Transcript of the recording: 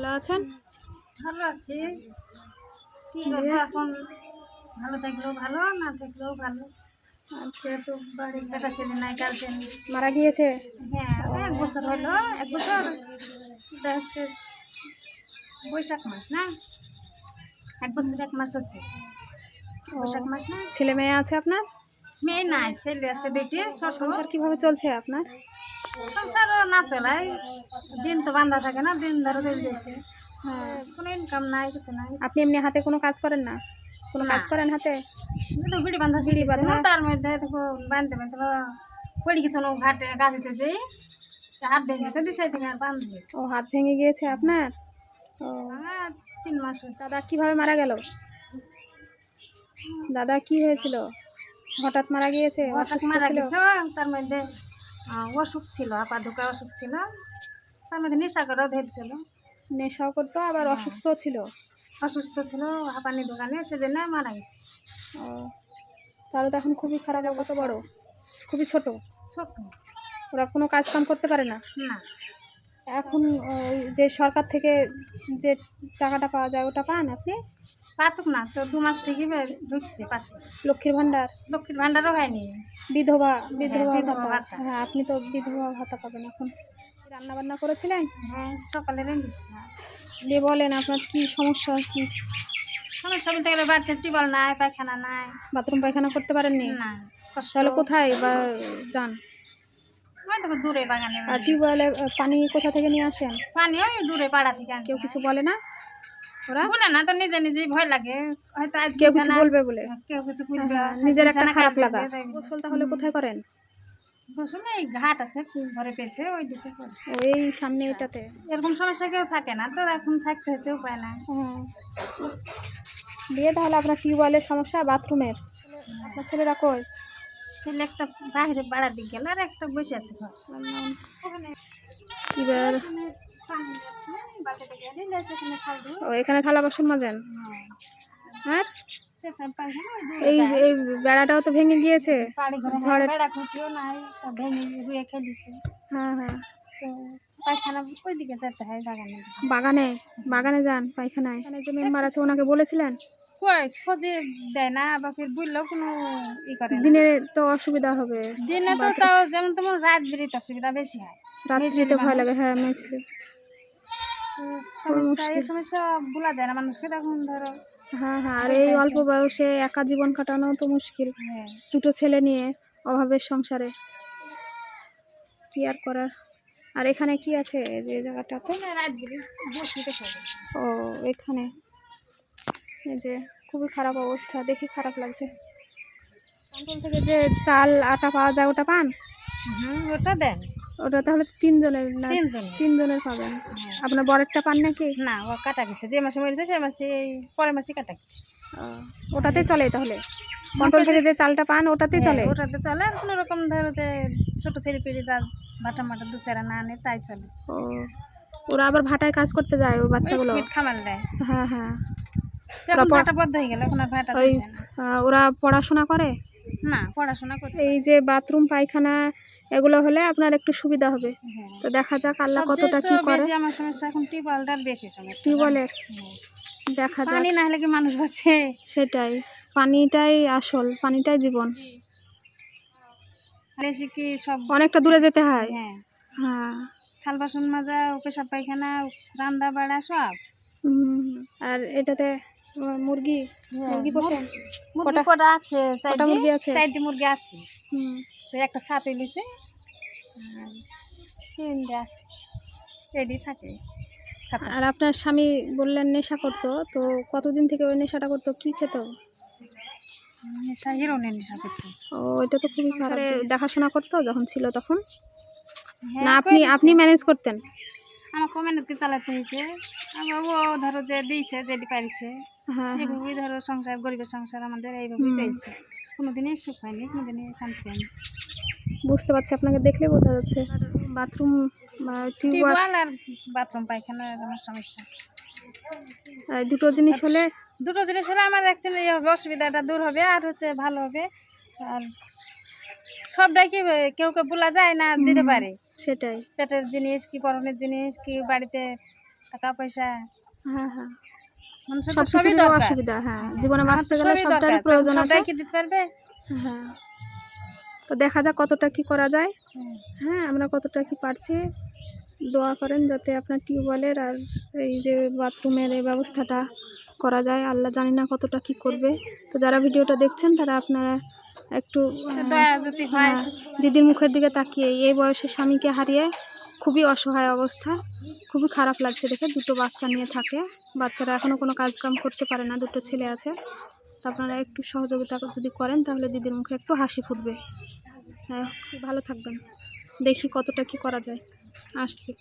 ভালো আছেন? ভালো আছি। কি করবো এখন? ভালো থাকলেও ভালো, না থাকলেও ভালো। যেহেতু বাড়ির বেটা ছেলে নাই, গার্জেন। মারা গিয়েছে? হ্যাঁ, 1 বছর হলো। 1 বছর এটা হচ্ছে বৈশাখ মাস না? 1 বছর 1 মাস হচ্ছে। বৈশাখ মাস না? ছেলে মেয়ে আছে আপনার? মেয়ে নাই, ছেলে আছে 2টি ছোট। সংসার কিভাবে চলছে আপনার? সংসারও না চলাই, দিন তো বান্ধা থাকে না, দিন ধরে চলে যাচ্ছে। হ্যাঁ। কোনো ইনকাম নাই, কিছু নাই। আপনি এমনি হাতে কোনো কাজ করেন না? কোনো কাজ না। করেন হাতে? কিন্তু বিড়ি বান্ধা বিড়ি শিখেছে বাঁধা? না, তার মধ্যে দেখো বাঁধতে বাঁধতে পড়ে গেছে ঘাটে গাছিতে যেই হাত ভেঙে গেছে, 2 থেকে আর বাঁধ দিয়েছে। ও, হাত ভেঙে গিয়েছে আপনার? ও, 3 মাস হয়েছে। দাদা কিভাবে মারা গেল? দাদা কি হয়েছিল? হঠাৎ মারা গিয়েছে? হঠাৎ অসুস্থ মারা ছিল? গেছে। তার মধ্যে অসুখ ছিল, আপা ঢোকা অসুখ ছিল। তার মধ্যে নেশা করেও ধরছিল। নেশাও করতো, আবার হ্যাঁ। অসুস্থ ছিল? অসুস্থ ছিল হাঁপানি দোকানে, সেজন্য মারা গেছে। ও, তাহলে তো এখন খুবই খারাপ অবস্থা। কত বড়? খুবই ছোট? ছোট ওরা কোনো কাজ কাম করতে পারে না? না, এখন যে সরকার থেকে যে টাকাটা পাওয়া যায় ওটা পান আপনি? পাতুক না তো, 2 মাস থেকে ঢুকছে, পাচ্ছে। লক্ষ্মীর ভাণ্ডার? লক্ষ্মীর ভান্ডারও হয়নি। বিধবা বিধবা বিধবা ভাতা? ভাতা। হ্যাঁ, আপনি তো বিধবা ভাতা পাবেন এখন। রান্না বান্না করেছিলেন? হ্যাঁ, সকালে রেঁধেছি। দিয়ে বলেন আপনার কি সমস্যা, কি সমস্যা বলতে গেলে বাড়িতে টিউবওয়েল নাই, পায়খানা নাই। বাথরুম পায়খানা করতে পারেননি? না, কষ্ট। তাহলে কোথায় বা যান? ওই দেখো দূরে বাগানে আর টিউবওয়েলে পানি কোথা থেকে নিয়ে আসেন? পানি ওই দূরে পাড়া থেকে আনতে কেউ হয়। কিছু বলে না ওরা? বলে না তো, নিজে নিজেই ভয় লাগে, হয়তো আজ কেউ বুঝে কিছু না, বলবে বলে? কেউ কিছু হ্যাঁ, বলবে, হ্যাঁ, নিজের বুঝে একটা না, খারাপ কাল লাগা। বলবে, তাই বলে। গোসল তাহলে কোথায় করেন? গোসল এই ঘাট আছে ঘরে পেছে, ওই দিকে করে। ওই সামনে এটাতে? এরকম সমস্যা কেউ থাকে না তো, এখন থাকতে হচ্ছে, উপায় নাই। হ্যাঁ। দিয়ে তাহলে আপনার টিউবওয়েলের সমস্যা, বাথরুমের। আপনার ছেলেরা কই? ছেলে একটা বাইরে বাড়ার দিকে গেল, আর একটা বসে আছে ঘর। এবার ও, এখানে থালা বাসন মাজেন? আর এই এই বেড়াটাও তো ভেঙে গিয়েছে ঝড়ে। বেড়া খুঁটিও নাই, ভেঙে রুয়ে খেলিছে। হ্যাঁ, হ্যাঁ। তো পায়খানা ওই দিকে যেতে হয়, বাগানে। বাগানে? বাগানে যান পায়খানায়? এখানে যে মেম্বার আছে ওনাকে বলেছিলেন? কই খোঁজে দেয় না, বা ফির বললেও কোনো ই করে না। দিনে তো অসুবিধা হবে। দিনে তো তাও যেমন তেমন, রাত বেরিয়ে অসুবিধা বেশি হয়। রাত্রিতে ভয় লাগে। হ্যাঁ, মেয়ে ছেলে। সমস্যা, এই সমস্যা বলা যায় না মানুষকে, তখন ধরো। হ্যাঁ, হ্যাঁ। আর এই অল্প বয়সে একা জীবন কাটানো তো মুশকিল। হ্যাঁ, 2টো ছেলে নিয়ে অভাবের সংসারে কি আর করার। আর এখানে কি আছে যে জায়গাটাতে? রাত বেরিয়ে বসিতে সবে। ও, এখানে এই যে খুবই খারাপ অবস্থা, দেখে খারাপ লাগছে। কন্ট্রোল থেকে যে চাল আটা পাওয়া যায় ওটা পান? ওটা দেন। ওটা তাহলে 3 জনের না? 3 জন। 3 জনের পাবেন। আপনার বরেরটা পান নাকি? না, ও কাটা গেছে, যে মাসে মরেছে সেই মাসে, পরের মাসে কাটা গেছে। ওটাতে চলে তাহলে? কন্ট্রোল থেকে যে চালটা পান ওটাতে চলে? ওটাতে চলে। আর কোনো রকম ধরো যে ছোট ছেলে পেলে যা ভাটা মাটা 2-4 না আনে, তাই চলে। ও, ওরা আবার ভাটায় কাজ করতে যায় ওই বাচ্চাগুলো? মিট খামাল দেয়। হ্যাঁ, হ্যাঁ। যখন ভাটা বন্ধ হয়ে গেল, এখন আর ভাটা ওই চলছে না। ওরা পড়াশোনা করে? না, পড়াশোনা করতে। এই যে বাথরুম পায়খানা এগুলো হলে আপনার একটু সুবিধা হবে। হ্যাঁ। তো দেখা যাক আল্লাহ সবচেয়ে কতটা তো কি করে। বেশি আমার সমস্যা এখন টিউবওয়েলটার বেশি সমস্যা। টিউবওয়েলের? হ্যাঁ। দেখা যাক। পানি না হলে কি মানুষ বাঁচে? সেটাই, পানিটাই আসল, পানিটাই জীবন। বেশি কি সব অনেকটা দূরে যেতে হয়। হ্যাঁ, হ্যাঁ। থাল বাসন মাজা, পেশাব পায়খানা, রান্না বাড়া সব। আর এটাতে মুরগি মুরগি পোষেন? মুরগি কটা আছে? কটা মুরগি আছে? 4টি মুরগি আছে। হুম। তো একটা ছাতে নিচে, আর 3টে আছে, রেডি থাকে। আর আপনার স্বামী বললেন নেশা করতো, তো কতদিন থেকে ওই নেশাটা করতো? কি খেত? নেশা, হিরোইনের নেশা করতো। ও, এটা তো খুবই খারাপ। দেখাশোনা করতো যখন ছিল তখন? হ্যাঁ, না আপনি ম্যানেজ করতেন? আমাকে ম্যানেজকে চালাতে হয়েছে। আবার ও ধরো যে দিয়েছে, যেটি পারিছে, হ্যাঁ, হ্যাঁ। এইভাবেই ধরো সংসার, গরিবের সংসার আমাদের এইভাবেই চলছে। কোনোদিনই সুখ হয়নি, কোনোদিনই শান্তি পাইনি। বুঝতে পারছি, আপনাকে দেখলে বোঝা যাচ্ছে। বাথরুম বা টিউবওয়েল আর বাথরুম পায়খানার আমার সমস্যা। দুটো জিনিস হলে? দুটো জিনিস হলে আমার অ্যাকচুয়ালি অসুবিধাটা দূর হবে, আর হচ্ছে ভালো হবে। আর সবটাই কি কেউ বলা যায় না, দিতে পারে। সেটাই। পেটের জিনিস কি, পরনের জিনিস কি, বাড়িতে টাকা পয়সা হ্যাঁ হ্যাঁ মানুষের তো সব সবই কিছুরই দরকার। অসুবিধা, হ্যাঁ জীবনে আমার বাঁচতে তো গেলে সবই সবটারই দরকার, প্রয়োজন তখন আছে। সবাই কি দিতে পারবে? হ্যাঁ তো দেখা যাক কতটা কি করা যায়। হুম। হ্যাঁ আমরা কতটা কি পারছি দোয়া করেন যাতে আপনার টিউবওয়েলের আর এই যে বাথরুমের এই ব্যবস্থাটা করা যায়। আল্লাহ জানি না কতটা কি করবে। তো যারা ভিডিওটা দেখছেন তারা আপনারা একটু সে দয়া যদি হয় হ্যাঁ দিদির মুখের দিকে তাকিয়ে এই বয়সে স্বামীকে হারিয়ে খুবই অসহায় অবস্থা, খুবই খারাপ লাগছে দেখে। দুটো বাচ্চা নিয়ে থাকে, বাচ্চারা এখনও কোনো কাজকাম করতে পারে না, দুটো ছেলে আছে। তো আপনারা একটু সহযোগিতা যদি করেন তাহলে দিদির মুখে একটু হাসি ফুটবে। হ্যাঁ ভালো থাকবেন, দেখি কতটা কি করা যায়। আসছি।